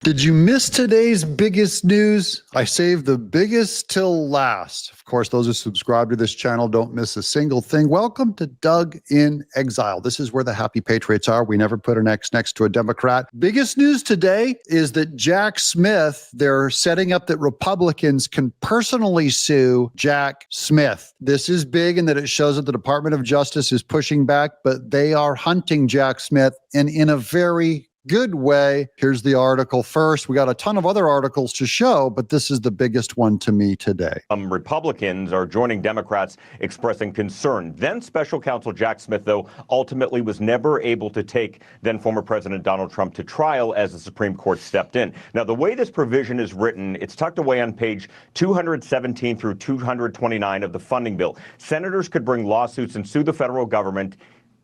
Did you miss today's biggest news? I saved the biggest till last. Of course, those who subscribe to this channel don't miss a single thing. Welcome to Doug in Exile. This is where the happy patriots are. We never put an X next to a Democrat. Biggest news today is that Jack Smith, they're setting up that Republicans can personally sue Jack Smith. This is big in that it shows that the Department of Justice is pushing back, but they are hunting Jack Smith, and in a very good way. Here's the article first. We got a ton of other articles to show, but this is the biggest one to me today. Republicans are joining Democrats expressing concern. Then special counsel Jack Smith, though, ultimately was never able to take then former President Donald Trump to trial as the Supreme Court stepped in. Now, the way this provision is written, it's tucked away on page 217 through 229 of the funding bill. Senators could bring lawsuits and sue the federal government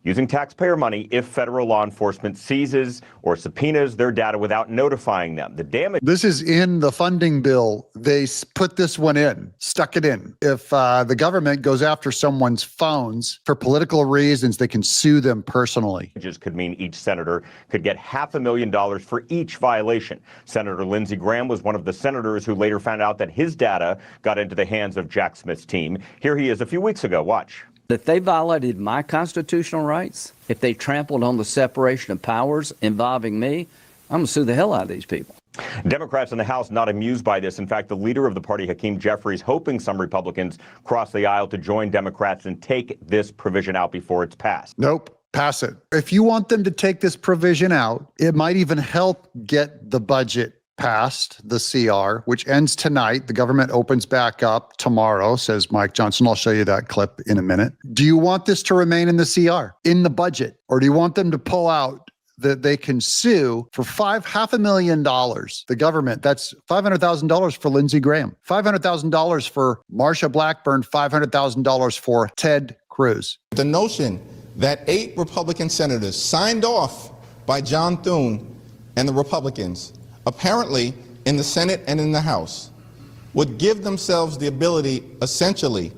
using taxpayer money if federal law enforcement seizes or subpoenas their data without notifying them. The damage. This is in the funding bill. They put this one in, stuck it in. If the government goes after someone's phones for political reasons, they can sue them personally. Could mean each senator could get $500,000 for each violation. Senator Lindsey Graham was one of the senators who later found out that his data got into the hands of Jack Smith's team. Here he is a few weeks ago. Watch. If they violated my constitutional rights, if they trampled on the separation of powers involving me, I'm going to sue the hell out of these people. Democrats in the House not amused by this. In fact, the leader of the party, Hakeem Jeffries, hoping some Republicans cross the aisle to join Democrats and take this provision out before it's passed. Nope. Pass it. If you want them to take this provision out, it might even help get the budget passed, the CR, which ends tonight. The government opens back up tomorrow, says Mike Johnson. I'll show you that clip in a minute. Do you want this to remain in the CR, in the budget? Or do you want them to pull out that they can sue for $500,000? The government, that's $500,000 for Lindsey Graham, $500,000 for Marsh, Blackburn, $500,000 for Ted Cruz. The notion that 8 Republican senators signed off by John Thune and the Republicans, apparently in the Senate and in the House, would give themselves the ability, essentially,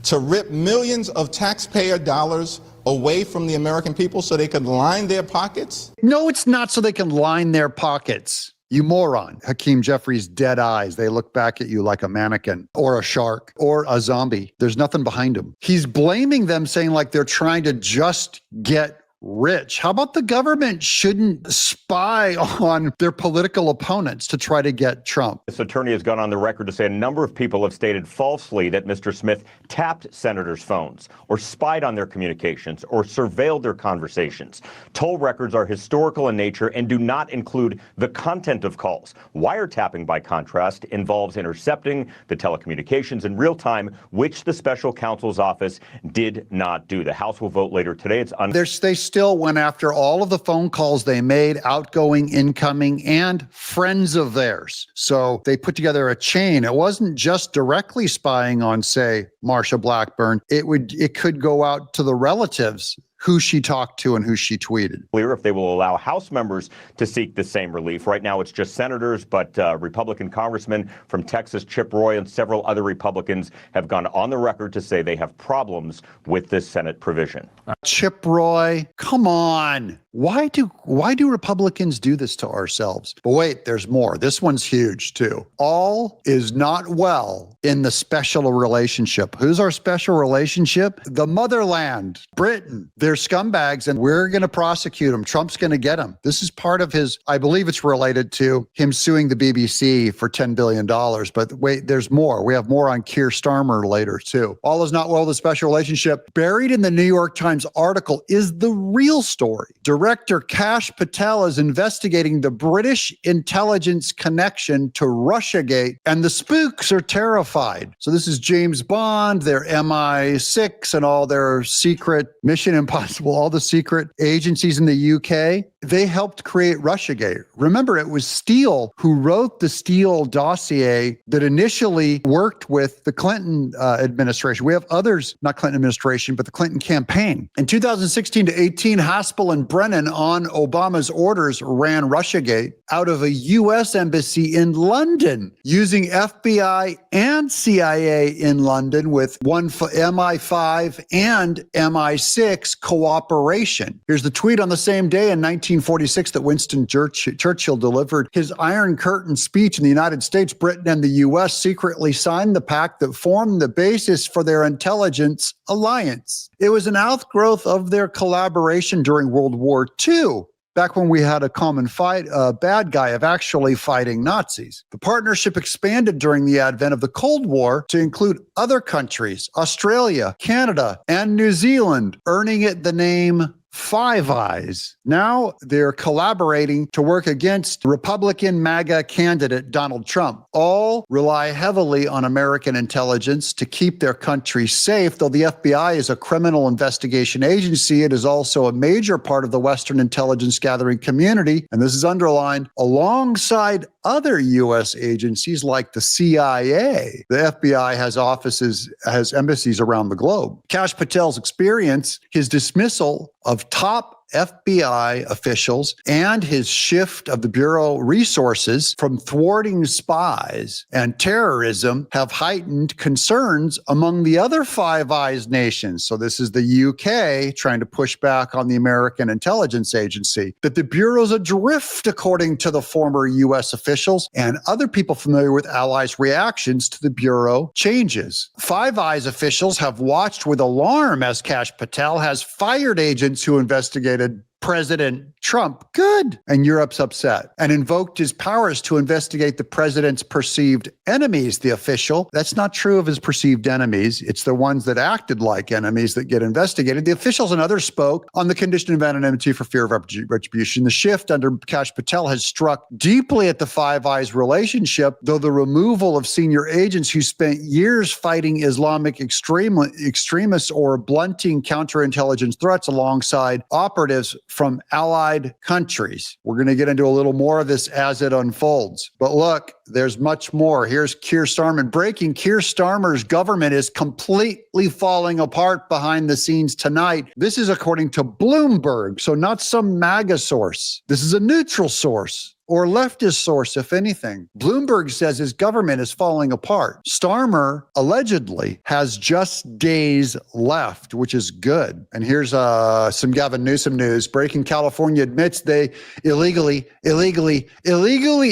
to rip millions of taxpayer dollars away from the American people so they could line their pockets? No, it's not so they can line their pockets. You moron. Hakeem Jeffries' dead eyes. They look back at you like a mannequin or a shark or a zombie. There's nothing behind him. He's blaming them, saying like they're trying to just get rich. How about the government shouldn't spy on their political opponents to try to get Trump? This attorney has gone on the record to say a number of people have stated falsely that Mr. Smith tapped senators' phones or spied on their communications or surveilled their conversations. Toll records are historical in nature and do not include the content of calls. Wiretapping, by contrast, involves intercepting the telecommunications in real time, which the special counsel's office did not do. The House will vote later today. They still went after all of the phone calls they made, outgoing, incoming, and friends of theirs. So they put together a chain. It wasn't just directly spying on, say, Marsh, Blackburn. It could go out to the relatives who she talked to and who she tweeted. Clear if they will allow House members to seek the same relief. Right now, it's just senators, but Republican Congressman from Texas, Chip Roy, and several other Republicans have gone on the record to say they have problems with this Senate provision. Chip Roy, come on. Why do Republicans do this to ourselves? But wait, there's more. This one's huge, too. All is not well in the special relationship. Who's our special relationship? The motherland, Britain. They're scumbags, and we're going to prosecute them. Trump's going to get them. This is part of his, I believe it's related to him suing the BBC for $10 billion. But wait, there's more. We have more on Keir Starmer later, too. All is not well in the special relationship. Buried in the New York Times article is the real story. Director Kash Patel is investigating the British intelligence connection to Russiagate, and the spooks are terrified. So this is James Bond, their MI6, and all their secret Mission Impossible, all the secret agencies in the UK. They helped create Russiagate. Remember, it was Steele who wrote the Steele dossier that initially worked with the Clinton administration. We have others, not Clinton administration, but the Clinton campaign. In 2016 to 18, Haspel and Brennan, on Obama's orders, ran Russiagate out of a U.S. embassy in London, using FBI and CIA in London with one MI5 and MI6 cooperation. Here's the tweet on the same day in 1946 that Winston Churchill delivered his Iron Curtain speech in the United States. Britain and the U.S. secretly signed the pact that formed the basis for their intelligence alliance. It was an outgrowth of their collaboration during World War II. Back when we had a common fight, a bad guy of actually fighting Nazis. The partnership expanded during the advent of the Cold War to include other countries, Australia, Canada, and New Zealand, earning it the name Five Eyes. Now they're collaborating to work against Republican MAGA candidate Donald Trump. All rely heavily on American intelligence to keep their country safe. Though the FBI is a criminal investigation agency, it is also a major part of the Western intelligence gathering community. And this is underlined alongside other U.S. agencies like the CIA. The FBI has embassies around the globe. Kash Patel's experience, his dismissal of top FBI officials, and his shift of the Bureau resources from thwarting spies and terrorism have heightened concerns among the other Five Eyes nations. So this is the UK trying to push back on the American intelligence agency. That the Bureau's adrift, according to the former US officials and other people familiar with allies' reactions to the Bureau changes. Five Eyes officials have watched with alarm as Kash Patel has fired agents who investigated President Trump. Good. And Europe's upset. And invoked his powers to investigate the president's perceived enemies, the official. That's not true of his perceived enemies. It's the ones that acted like enemies that get investigated. The officials and others spoke on the condition of anonymity for fear of retribution. The shift under Kash Patel has struck deeply at the Five Eyes relationship, though the removal of senior agents who spent years fighting Islamic extremists or blunting counterintelligence threats alongside operatives from allied countries. We're going to get into a little more of this as it unfolds. But look, there's much more. Here's Keir Starmer. Breaking: Keir Starmer's government is completely falling apart behind the scenes tonight. This is according to Bloomberg, so not some MAGA source. This is a neutral source, or leftist source, if anything. Bloomberg says his government is falling apart. Starmer allegedly has just days left, which is good. And here's some Gavin Newsom news. Breaking: California admits they illegally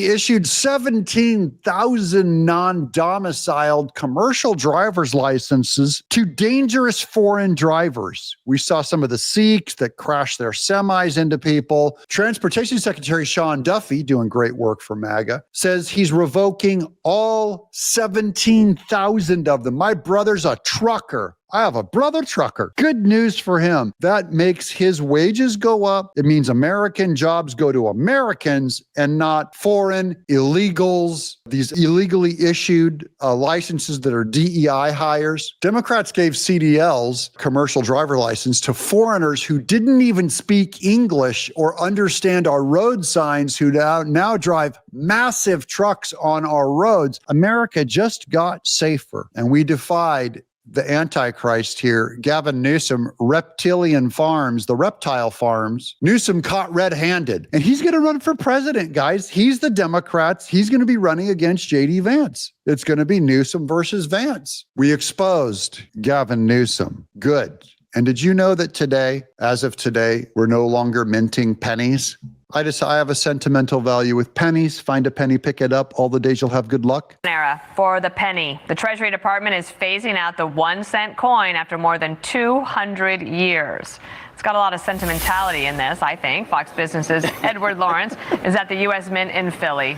issued 17,000 non-domiciled commercial driver's licenses to dangerous foreign drivers. We saw some of the Sikhs that crashed their semis into people. Transportation Secretary Sean Duffy, doing great work for MAGA, says he's revoking all 17,000 of them. My brother's a trucker. I have a brother trucker. Good news for him. That makes his wages go up. It means American jobs go to Americans and not foreign illegals, these illegally issued licenses that are DEI hires. Democrats gave CDLs, commercial driver license, to foreigners who didn't even speak English or understand our road signs, who now drive massive trucks on our roads. America just got safer, and we defied the Antichrist here, Gavin Newsom, reptilian farms, the reptile farms. Newsom caught red-handed, and he's going to run for president, guys. He's the Democrats. He's going to be running against J.D. Vance. It's going to be Newsom versus Vance. We exposed Gavin Newsom. Good. And did you know that today, as of today, we're no longer minting pennies? I have a sentimental value with pennies. Find a penny, pick it up. All the days you'll have good luck. Era for the penny. The Treasury Department is phasing out the 1-cent coin after more than 200 years. It's got a lot of sentimentality in this, I think. Fox Business's Edward Lawrence is at the U.S. Mint in Philly.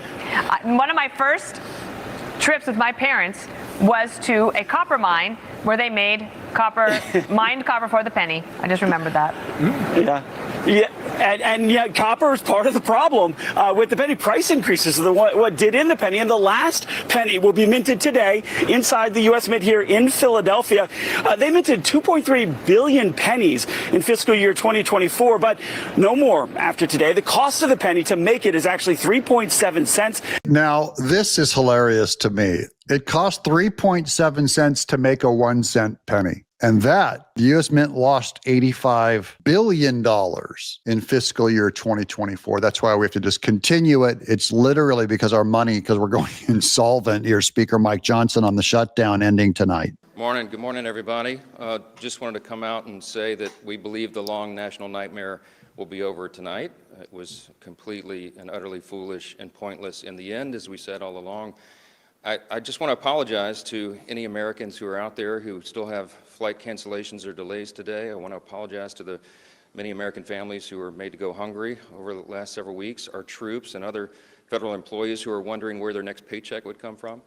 One of my first trips with my parents was to a copper mine where they mined copper for the penny. I just remembered that. Yeah, and yet copper is part of the problem with the penny price increases. What did in the penny, and the last penny will be minted today inside the U.S. Mint here in Philadelphia. They minted 2.3 billion pennies in fiscal year 2024, but no more after today. The cost of the penny to make it is actually 3.7 cents. Now, this is hilarious to me. It cost 3.7 cents to make a 1 cent penny. And that, the U.S. Mint lost $85 billion in fiscal year 2024. That's why we have to just continue it. It's literally because we're going insolvent. Here's Speaker Mike Johnson on the shutdown ending tonight. Morning. Good morning, everybody. Just wanted to come out and say that we believe the long national nightmare will be over tonight. It was completely and utterly foolish and pointless in the end, as we said all along. I just want to apologize to any Americans who are out there who still have flight cancellations or delays today. I want to apologize to the many American families who were made to go hungry over the last several weeks, our troops and other federal employees who are wondering where their next paycheck would come from.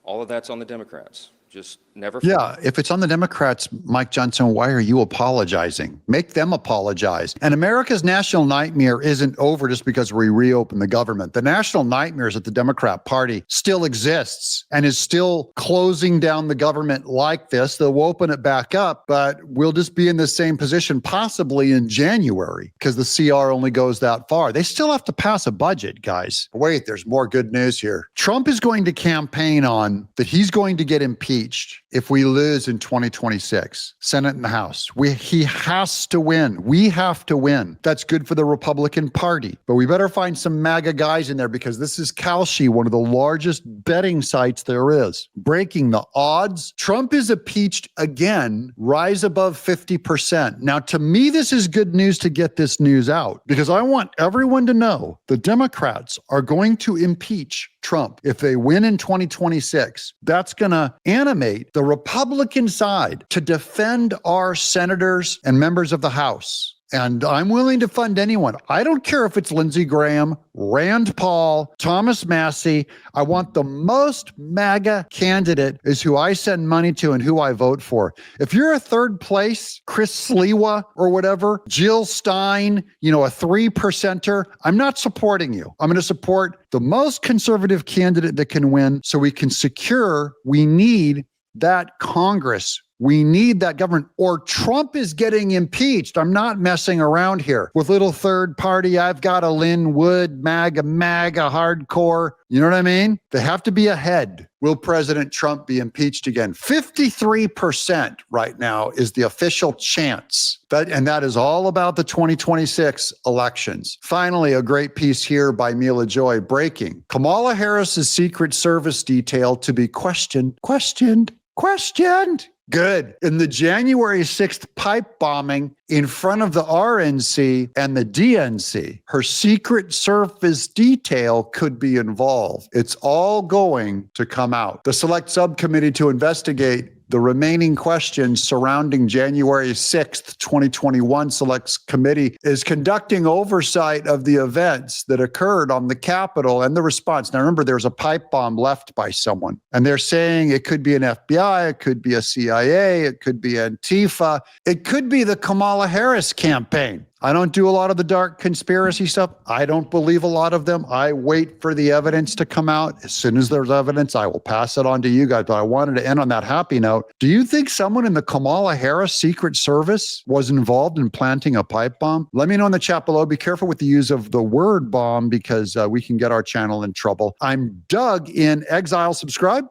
All of that's on the Democrats. Just never. Yeah, if it's on the Democrats, Mike Johnson, why are you apologizing? Make them apologize. And America's national nightmare isn't over just because we reopen the government. The national nightmare is that the Democrat Party still exists and is still closing down the government like this. They'll open it back up, but we'll just be in the same position possibly in January because the CR only goes that far. They still have to pass a budget, guys. Wait, there's more good news here. Trump is going to campaign on that he's going to get impeached if we lose in 2026, Senate and the House. He has to win. We have to win. That's good for the Republican Party. But we better find some MAGA guys in there because this is Kalshi, one of the largest betting sites there is. Breaking the odds. Trump is impeached again, rise above 50%. Now, to me, this is good news to get this news out because I want everyone to know the Democrats are going to impeach Trump. If they win in 2026, that's going to animate the Republican side to defend our senators and members of the House. And I'm willing to fund anyone. I don't care if it's Lindsey Graham, Rand Paul, Thomas Massey. I want the most MAGA candidate is who I send money to and who I vote for. If you're a third place, Chris Sliwa or whatever, Jill Stein, a 3%er, I'm not supporting you. I'm going to support the most conservative candidate that can win so we can secure, we need that Congress. We need that government or Trump is getting impeached. I'm not messing around here with little third party. I've got a Lynn Wood, MAGA, hardcore. You know what I mean? They have to be ahead. Will President Trump be impeached again? 53% right now is the official chance. And that is all about the 2026 elections. Finally, a great piece here by Mila Joy breaking. Kamala Harris's Secret Service detail to be questioned. Good. In the January 6th pipe bombing in front of the RNC and the DNC, her Secret Service detail could be involved. It's all going to come out. The select subcommittee to investigate the remaining questions surrounding January 6th, 2021 Select Committee is conducting oversight of the events that occurred on the Capitol and the response. Now, remember, there's a pipe bomb left by someone, and they're saying it could be an FBI, it could be a CIA, it could be Antifa, it could be the Kamala Harris campaign. I don't do a lot of the dark conspiracy stuff. I don't believe a lot of them. I wait for the evidence to come out. As soon as there's evidence, I will pass it on to you guys. But I wanted to end on that happy note. Do you think someone in the Kamala Harris Secret Service was involved in planting a pipe bomb? Let me know in the chat below. Be careful with the use of the word bomb because we can get our channel in trouble. I'm Doug in Exile. Subscribe.